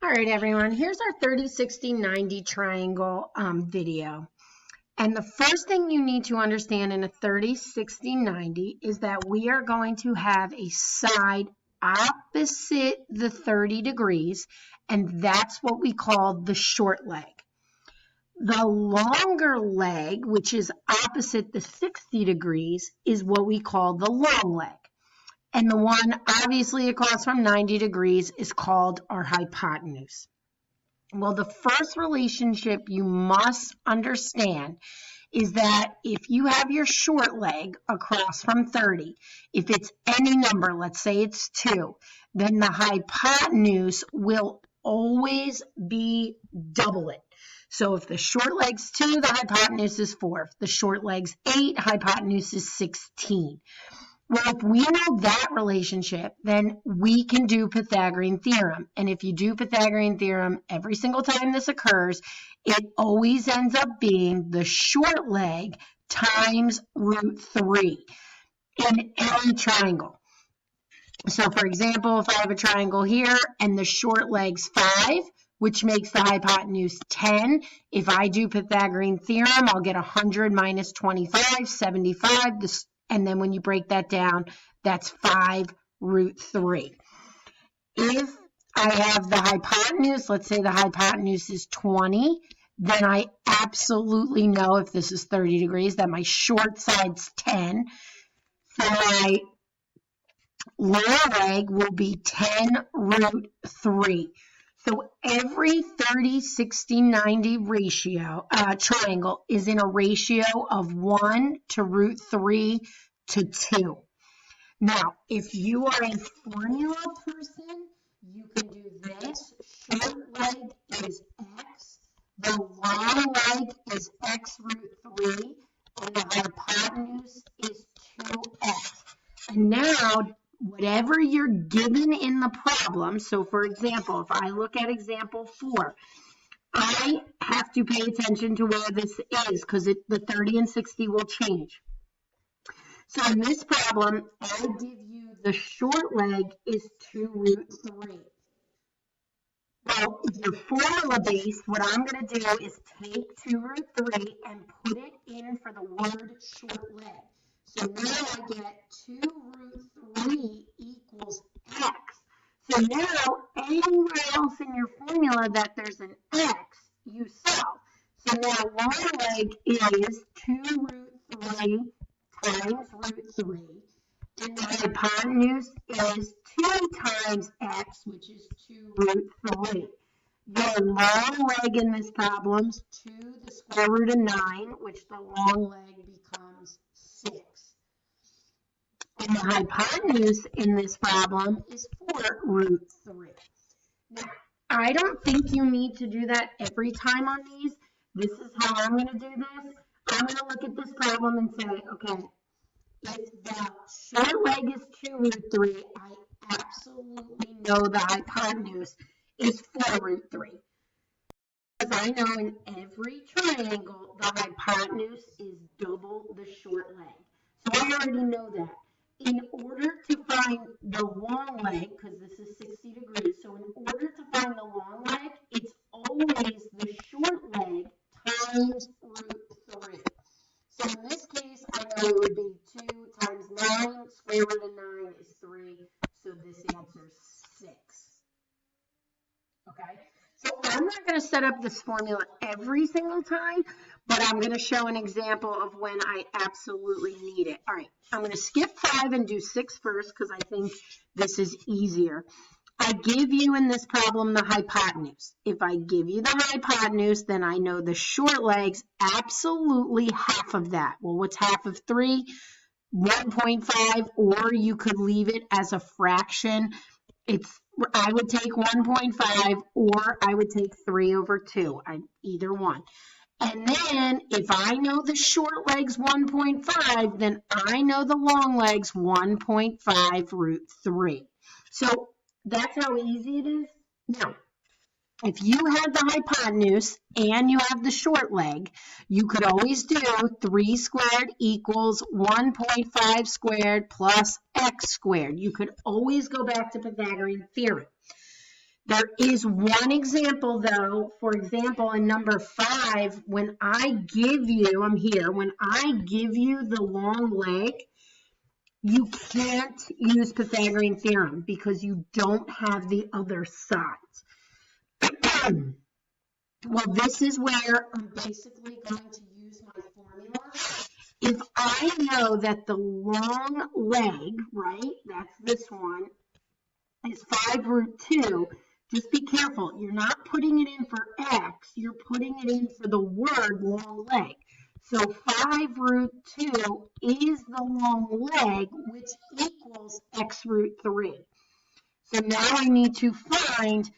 All right, everyone, here's our 30, 60, 90 triangle video. And the first thing you need to understand in a 30, 60, 90 is that we are going to have a side opposite the 30 degrees, and that's what we call the short leg. The longer leg, which is opposite the 60 degrees, is what we call the long leg. And the one obviously across from 90 degrees is called our hypotenuse. Well, the first relationship you must understand is that if you have your short leg across from 30, if it's any number, let's say it's 2, then the hypotenuse will always be double it. So if the short leg's 2, the hypotenuse is 4. If the short leg's 8, hypotenuse is 16. Well, if we know that relationship, then we can do Pythagorean theorem. And if you do Pythagorean theorem every single time this occurs, it always ends up being the short leg times root 3 in any triangle. So, for example, if I have a triangle here and the short leg's 5, which makes the hypotenuse 10, if I do Pythagorean theorem, I'll get 100 minus 25, 75. And then when you break that down, that's 5 root 3. If I have the hypotenuse, let's say the hypotenuse is 20, then I absolutely know, if this is 30 degrees, that my short side's 10. So my lower leg will be 10 root 3. So every 30, 60, 90 ratio, triangle is in a ratio of 1 to root 3 to 2. Now, if you are a formula person, you can do this. Short leg is x, the long leg is x root 3, and the hypotenuse is 2x. And now, whatever you're given in the problem, so for example, if I look at example 4, I have to pay attention to where this is because the 30 and 60 will change. So in this problem, I give you the short leg is 2 root 3. Well, if you're formula based, what I'm going to do is take 2 root 3 and put it in for the word short leg. So now I get 2 root 3 equals x. So now anywhere else in your formula that there's an x, you solve. So now long leg is 2 root 3 times root 3. And the hypotenuse is 2 times x, which is 2 root 3. Your long leg in this problem is 2 to the square root of 9, which the long leg becomes 6. And the hypotenuse in this problem is 4 root 3. Now, I don't think you need to do that every time on these. This is how I'm going to do this. I'm going to look at this problem and say, okay, if the short leg is 2 root 3, I absolutely know the hypotenuse is 4 root 3. Because I know in every triangle, the hypotenuse is double the short leg. So I already know that. In order to find the long leg, because this is 60 degrees, so in order to find the long leg, it's always the short leg times root 3. So in this case, I know it would be 2 times 9, square root of 9 is 3, so this answer is 6. Okay? So I'm not going to set up this formula every single time, but I'm going to show an example of when I absolutely need it. All right, I'm going to skip 5 and do 6 first because I think this is easier. I give you in this problem the hypotenuse. If I give you the hypotenuse, then I know the short leg's absolutely half of that. Well, what's half of 3? 1.5, or you could leave it as a fraction. I would take 1.5 or I would take 3 over 2, either one. And then if I know the short leg's 1.5, then I know the long leg's 1.5 root 3. So that's how easy it is. Now, if you had the hypotenuse and you have the short leg, you could always do 3 squared equals 1.5 squared plus x squared. You could always go back to Pythagorean theorem. There is one example though. For example, in number 5, when I give you, I'm here, when I give you the long leg, you can't use Pythagorean theorem because you don't have the other side. Well, this is where I'm basically going to use my formula. If I know that the long leg, right, that's this one, is 5 root 2, just be careful. You're not putting it in for x, you're putting it in for the word long leg. So 5 root 2 is the long leg, which equals x root 3. So now I need to find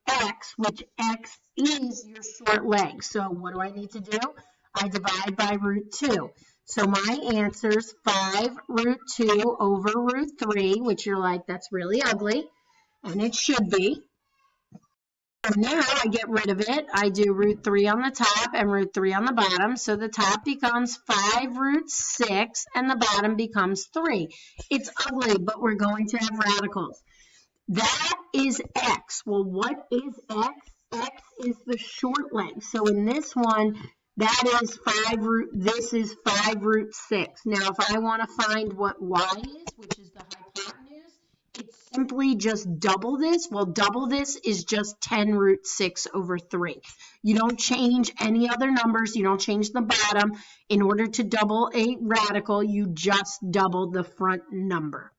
x, which x is your short leg. So what do I need to do? I divide by root 2. So my answer is 5 root 2 over root 3, which you're like, that's really ugly, and it should be. So now I get rid of it. I do root 3 on the top and root 3 on the bottom. So the top becomes 5 root 6 and the bottom becomes 3. It's ugly, but we're going to have radicals. That is x. Well, what is x? X is the short leg. So in this one, that is 5 root, this is 5 root 6. Now, if I want to find what y is, which is the hypotenuse, it's simply just double this. Well, double this is just 10 root 6 over 3. You don't change any other numbers. You don't change the bottom. In order to double a radical, you just double the front number.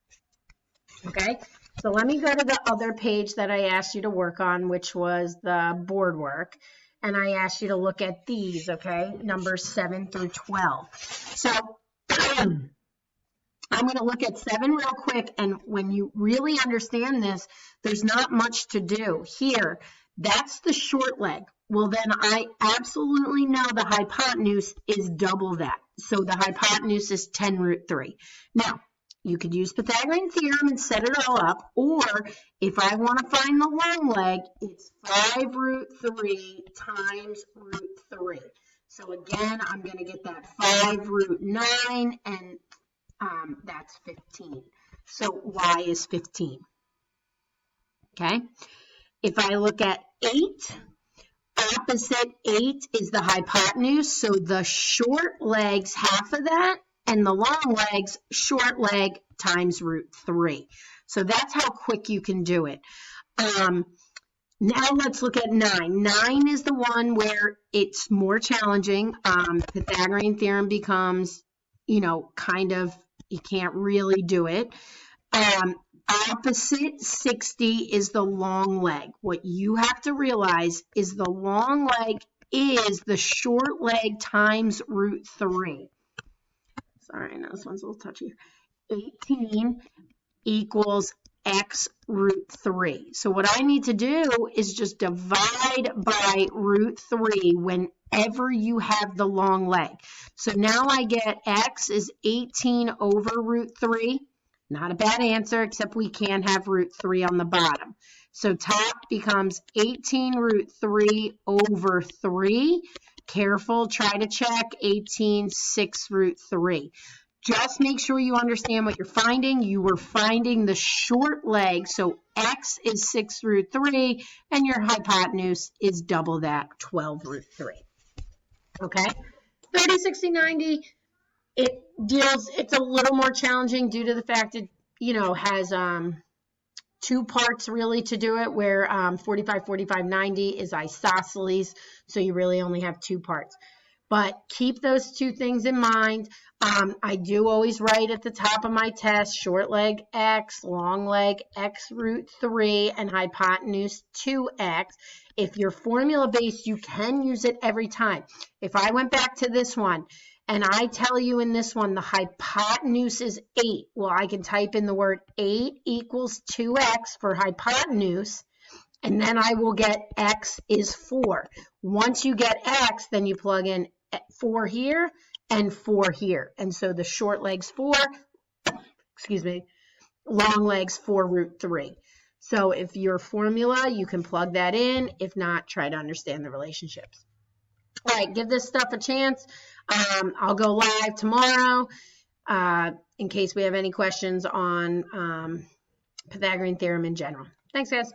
Okay? So let me go to the other page that I asked you to work on, which was the board work. And I asked you to look at these, okay, numbers 7 through 12. So I'm going to look at 7 real quick, and when you really understand this, there's not much to do. Here, that's the short leg. Well, then I absolutely know the hypotenuse is double that. So the hypotenuse is 10 root 3. Now, you could use Pythagorean theorem and set it all up, or if I want to find the long leg, it's 5 root 3 times root 3. So again, I'm going to get that 5 root 9, and that's 15. So y is 15. Okay? If I look at 8, opposite 8 is the hypotenuse, so the short leg's half of that, and the long leg's short leg times root 3. So that's how quick you can do it. Now let's look at 9. 9 is the one where it's more challenging. Pythagorean theorem becomes, kind of, you can't really do it. Opposite 60 is the long leg. What you have to realize is the long leg is the short leg times root 3. Sorry, I know this one's a little touchy. 18 equals x root 3. So what I need to do is just divide by root 3 whenever you have the long leg. So now I get x is 18 over root 3. Not a bad answer, except we can have root 3 on the bottom. So top becomes 18 root 3 over 3. Careful, try to check 18, 6 root 3. Just make sure you understand what you're finding. You were finding the short leg, so x is 6 root 3, and your hypotenuse is double that, 12 root 3. Okay? 30, 60, 90, it's a little more challenging due to the fact it, has 2 parts really to do it, where 45, 45, 90 is isosceles, so you really only have 2 parts. But keep those 2 things in mind. I do always write at the top of my test, short leg x, long leg x root 3, and hypotenuse 2x. If you're formula based, you can use it every time. If I went back to this one, and I tell you in this one, the hypotenuse is 8. Well, I can type in the word 8 equals 2x for hypotenuse, and then I will get x is 4. Once you get x, then you plug in 4 here and 4 here. And so the short leg's 4, long leg's 4 root 3. So if your formula, you can plug that in. If not, try to understand the relationships. All right, give this stuff a chance. I'll go live tomorrow in case we have any questions on Pythagorean theorem in general. Thanks, guys.